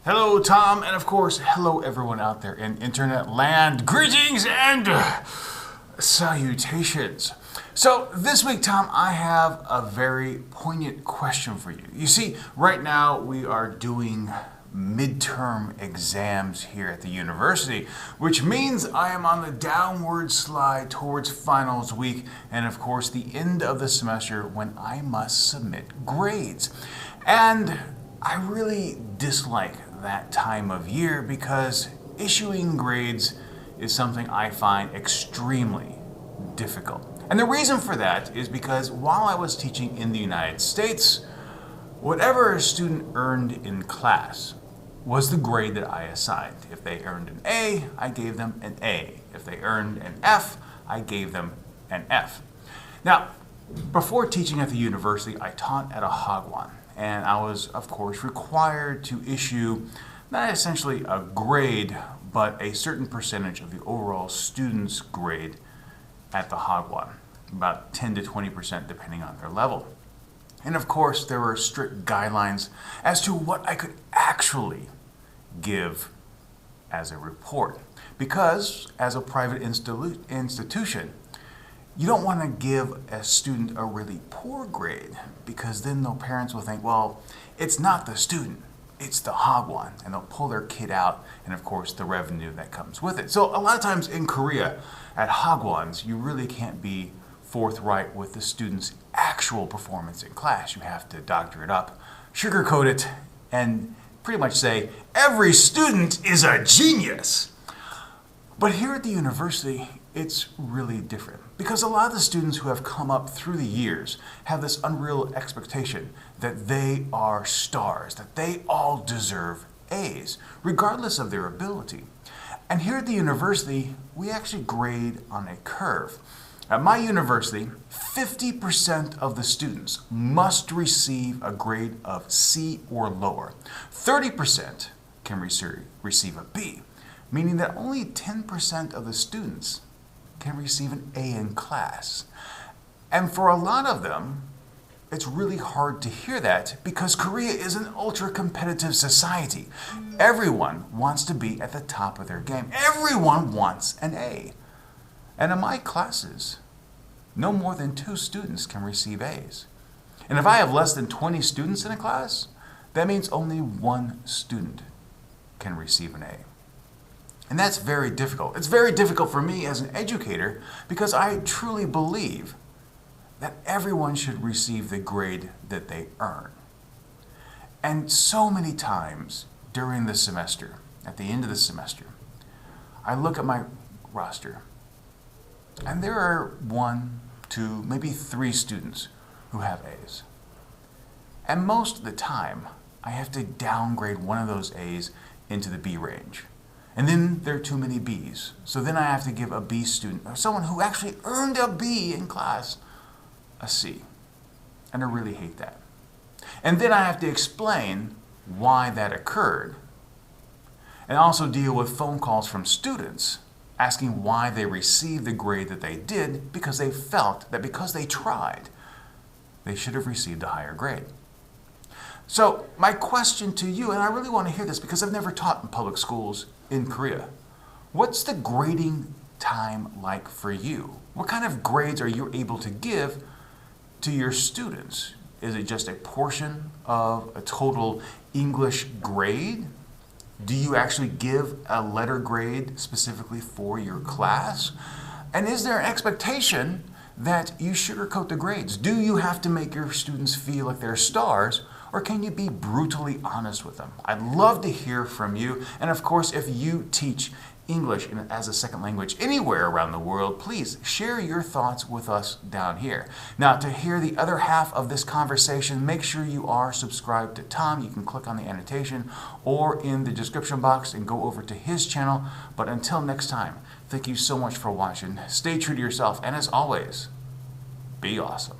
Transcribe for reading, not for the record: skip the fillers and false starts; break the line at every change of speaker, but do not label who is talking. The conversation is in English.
Hello, Tom, and of course, hello everyone out there in internet land. Greetings and salutations. So this week, Tom, I have a very poignant question for you. You see, right now we are doing midterm exams here at the university, which means I am on the downward slide towards finals week and of course the end of the semester when I must submit grades. And I really dislike that time of year because issuing grades is something I find extremely difficult. And the reason for that is because while I was teaching in the United States, whatever a student earned in class was the grade that I assigned. If they earned an A, I gave them an A. If they earned an F, I gave them an F. Now, before teaching at the university, I taught at a hagwon. And I was, of course, required to issue not essentially a grade, but a certain percentage of the overall student's grade at the hagwon, about 10 to 20% depending on their level. And of course, there were strict guidelines as to what I could actually give as a report. Because as a private institution, you don't want to give a student a really poor grade because then the parents will think, well, it's not the student, it's the hagwon, and they'll pull their kid out and of course the revenue that comes with it. So a lot of times in Korea at hagwons, you really can't be forthright with the student's actual performance in class. You have to doctor it up, sugarcoat it, and pretty much say, every student is a genius. But here at the university, it's really different because a lot of the students who have come up through the years have this unreal expectation that they are stars, that they all deserve A's, regardless of their ability. And here at the university, we actually grade on a curve. At my university, 50% of the students must receive a grade of C or lower. 30% can receive a B, meaning that only 10% of the students can receive an A in class. And for a lot of them, it's really hard to hear that because Korea is an ultra-competitive society. Everyone wants to be at the top of their game. Everyone wants an A. And in my classes, no more than 2 students can receive A's. And if I have less than 20 students in a class, that means only 1 student can receive an A. And that's very difficult. It's very difficult for me as an educator because I truly believe that everyone should receive the grade that they earn. And so many times during the semester, at the end of the semester, I look at my roster and there are 1, 2, maybe 3 students who have A's. And most of the time, I have to downgrade one of those A's into the B range. And then there are too many B's. So then I have to give a B student, or someone who actually earned a B in class, a C. And I really hate that. And then I have to explain why that occurred. And also deal with phone calls from students asking why they received the grade that they did because they felt that because they tried, they should have received a higher grade. So my question to you, and I really want to hear this because I've never taught in public schools in Korea. What's the grading time like for you? What kind of grades are you able to give to your students? Is it just a portion of a total English grade? Do you actually give a letter grade specifically for your class? And is there an expectation that you sugarcoat the grades? Do you have to make your students feel like they're stars, or can you be brutally honest with them? I'd love to hear from you. And of course, if you teach English as a second language anywhere around the world, please share your thoughts with us down here. Now, to hear the other half of this conversation, make sure you are subscribed to Tom. You can click on the annotation or in the description box and go over to his channel. But until next time, thank you so much for watching. Stay true to yourself, and as always, be awesome.